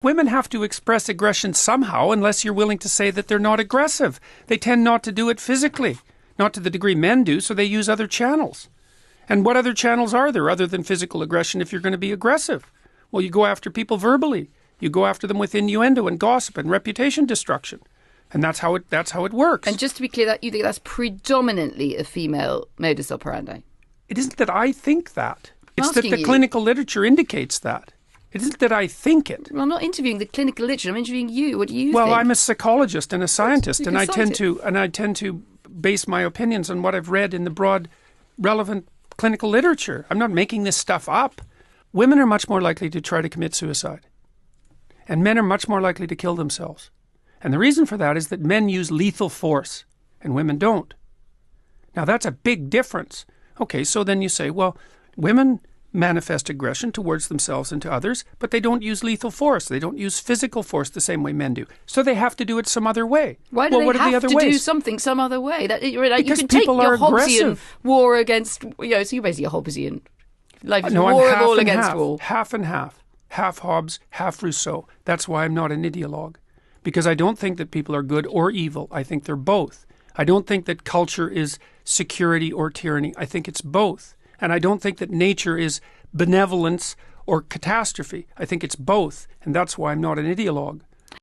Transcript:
women have to express aggression somehow unless you're willing to say that they're not aggressive. They tend not to do it physically, not to the degree men do, so they use other channels. And what other channels are there other than physical aggression if you're going to be aggressive? Well, you go after people verbally. You go after them with innuendo and gossip and reputation destruction. And that's how it works. And just to be clear, that you think that's predominantly a female modus operandi? It isn't that I think that. It's that the clinical literature indicates that. It isn't that I think it. Well, I'm not interviewing the clinical literature. I'm interviewing you. What do you think? Well, I'm a psychologist and a scientist, and I tend to base my opinions on what I've read in the broad, relevant clinical literature. I'm not making this stuff up. Women are much more likely to try to commit suicide. And men are much more likely to kill themselves. And the reason for that is that men use lethal force and women don't. Now that's a big difference. Okay, so then you say, well, women manifest aggression towards themselves and to others, but they don't use lethal force. They don't use physical force the same way men do. So they have to do it some other way. Why do they have to do something some other way? You can take your Hobbesian war against, so you're basically a Hobbesian. Life is war of all against all. Half and half. Half Hobbes, half Rousseau. That's why I'm not an ideologue. Because I don't think that people are good or evil. I think they're both. I don't think that culture is security or tyranny. I think it's both. And I don't think that nature is benevolence or catastrophe. I think it's both. And that's why I'm not an ideologue.